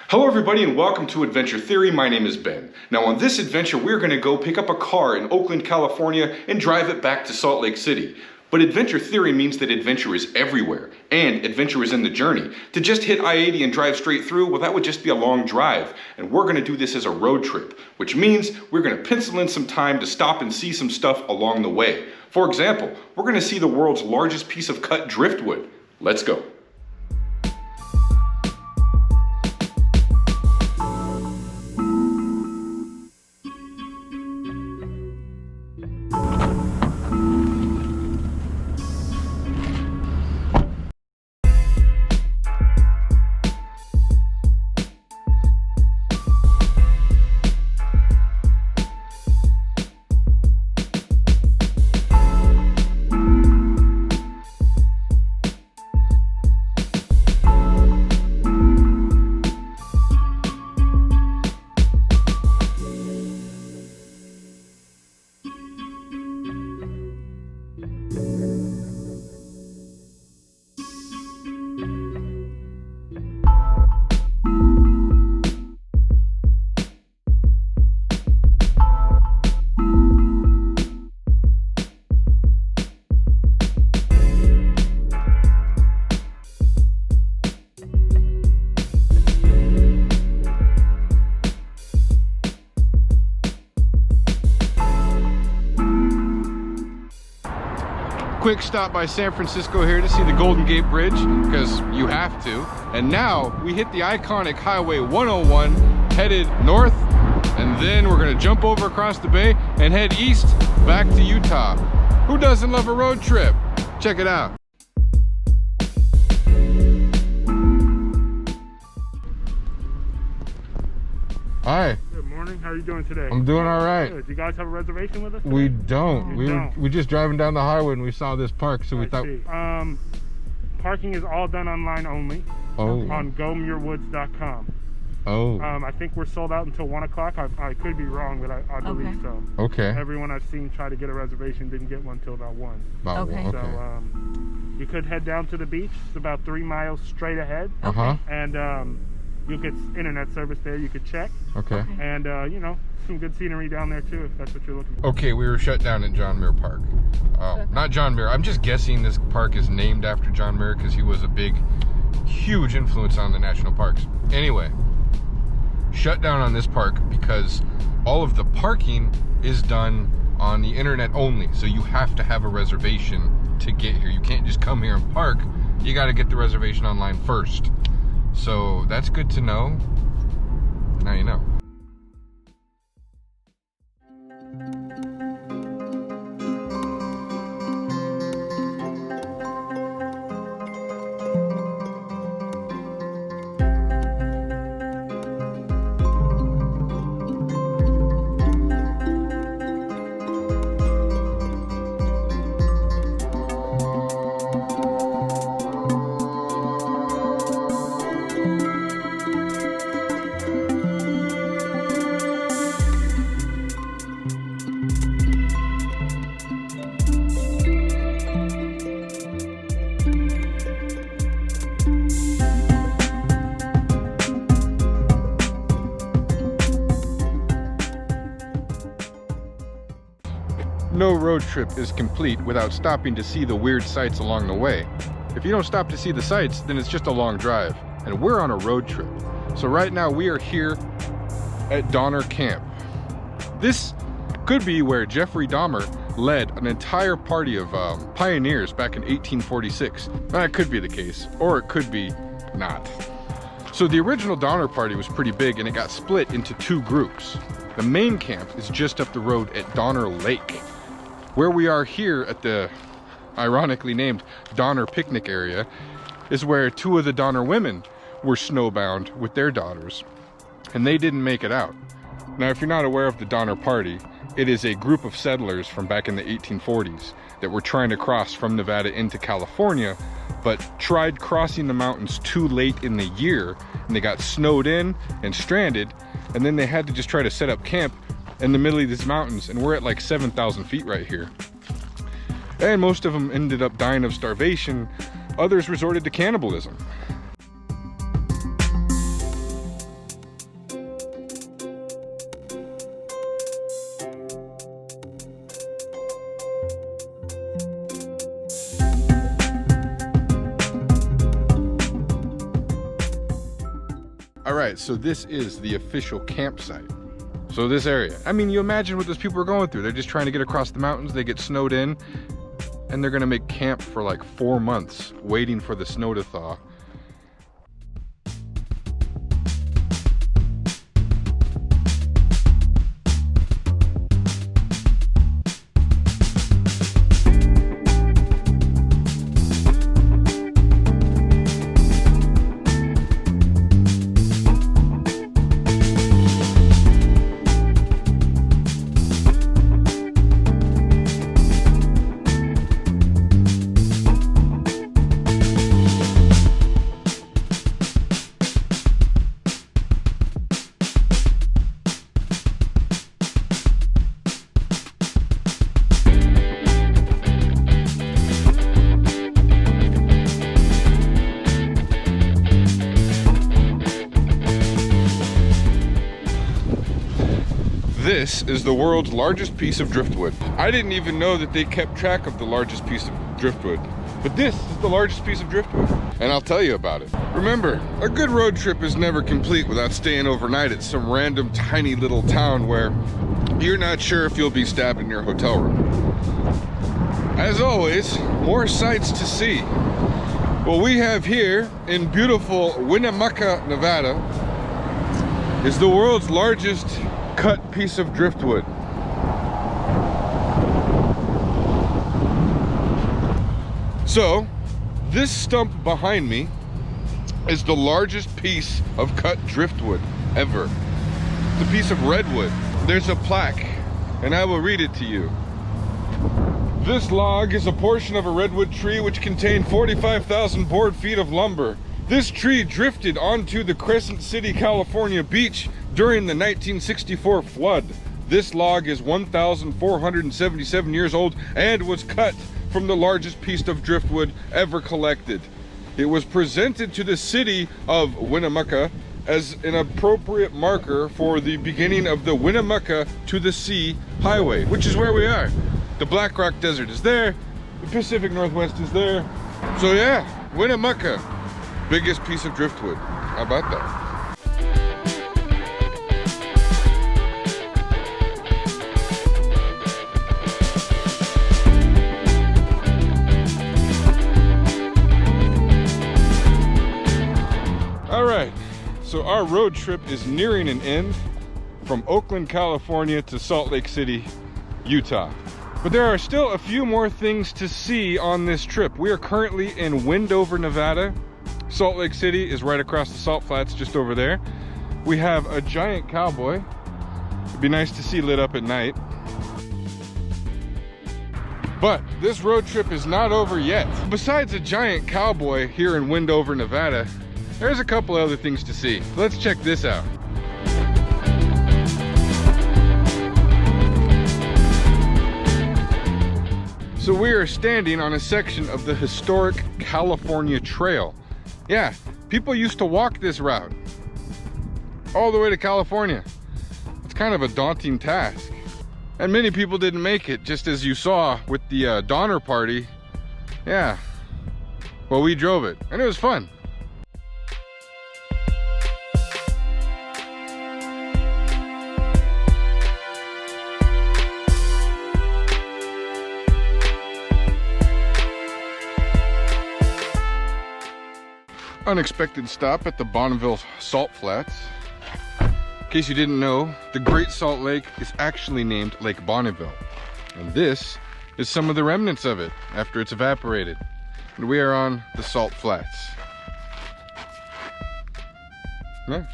Hello everybody and welcome to Adventure Theory. My name is Ben. Now on this adventure we're going to go pick up a car in Oakland, California and drive it back to Salt Lake City. But Adventure Theory means that adventure is everywhere and adventure is in the journey. To just hit I-80 and drive straight through, well that would just be a long drive. And we're going to do this as a road trip, which means we're going to pencil in some time to stop and see some stuff along the way. For example, we're going to see the world's largest piece of cut driftwood. Let's go. Quick stop by San Francisco here to see the Golden Gate Bridge, because you have to. And now we hit the iconic Highway 101, headed north, and then we're gonna jump over across the bay and head east back to Utah. Who doesn't love a road trip? Check it out. Hi. Good morning. How are you doing today? I'm doing all right. Good. Do you guys have a reservation with us today? We don't. We're just driving down the highway and we saw this park, so we thought. Parking is all done online only. Oh. On gomuirwoods.com. Oh. I think we're sold out until 1 o'clock. I could be wrong, but I believe so. Okay. Everyone I've seen try to get a reservation didn't get one until about 1. Okay. So you could head down to the beach. It's about 3 miles straight ahead. And you'll get internet service there. You could check. Okay. And you know, some good scenery down there too, if that's what you're looking for. Okay, we were shut down at John Muir Park. Not John Muir. I'm just guessing this park is named after John Muir because he was a big, huge influence on the national parks. Anyway, shut down on this park because all of the parking is done on the internet only. So you have to have a reservation to get here. You can't just come here and park. You got to get the reservation online first. So that's good to know. Now you know. No road trip is complete without stopping to see the weird sights along the way. If you don't stop to see the sights, then it's just a long drive, and we're on a road trip. So right now we are here at Donner Camp. This could be where Jeffrey Dahmer led an entire party of pioneers back in 1846. That could be the case, or it could be not. So the original Donner Party was pretty big and it got split into 2 groups. The main camp is just up the road at Donner Lake. Where we are here at the ironically named Donner Picnic Area is where 2 of the Donner women were snowbound with their daughters, and they didn't make it out. Now, if you're not aware of the Donner Party, it is a group of settlers from back in the 1840s that were trying to cross from Nevada into California, but tried crossing the mountains too late in the year, and they got snowed in and stranded, and then they had to just try to set up camp in the middle of these mountains, and we're at like 7,000 feet right here. And most of them ended up dying of starvation. Others resorted to cannibalism. All right, so this is the official campsite. So this area, I mean, you imagine what those people are going through. They're just trying to get across the mountains, they get snowed in, and they're gonna make camp for like 4 months, waiting for the snow to thaw. This is the world's largest piece of driftwood. I didn't even know that they kept track of the largest piece of driftwood, but this is the largest piece of driftwood, and I'll tell you about it. Remember, a good road trip is never complete without staying overnight at some random tiny little town where you're not sure if you'll be stabbed in your hotel room. As always, more sights to see. What we have here in beautiful Winnemucca, Nevada, is the world's largest cut piece of driftwood. So, this stump behind me is the largest piece of cut driftwood ever. It's a piece of redwood. There's a plaque, and I will read it to you. This log is a portion of a redwood tree which contained 45,000 board feet of lumber. This tree drifted onto the Crescent City, California beach during the 1964 flood. This log is 1,477 years old and was cut from the largest piece of driftwood ever collected. It was presented to the city of Winnemucca as an appropriate marker for the beginning of the Winnemucca to the Sea Highway, which is where we are. The Black Rock Desert is there, the Pacific Northwest is there. So yeah, Winnemucca, biggest piece of driftwood. How about that? Alright, so our road trip is nearing an end from Oakland, California to Salt Lake City, Utah. But there are still a few more things to see on this trip. We are currently in Wendover, Nevada. Salt Lake City is right across the Salt Flats, just over there. We have a giant cowboy. It'd be nice to see lit up at night. But this road trip is not over yet. Besides a giant cowboy here in Wendover, Nevada, there's a couple other things to see. Let's check this out. So we are standing on a section of the historic California Trail. Yeah, people used to walk this route all the way to California. It's kind of a daunting task. And many people didn't make it, just as you saw with the Donner Party. Yeah, well, we drove it, and it was fun. Unexpected stop at the Bonneville Salt Flats. In case you didn't know, the Great Salt Lake is actually named Lake Bonneville. And this is some of the remnants of it after it's evaporated. And we are on the Salt Flats. Yeah.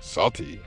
Salty.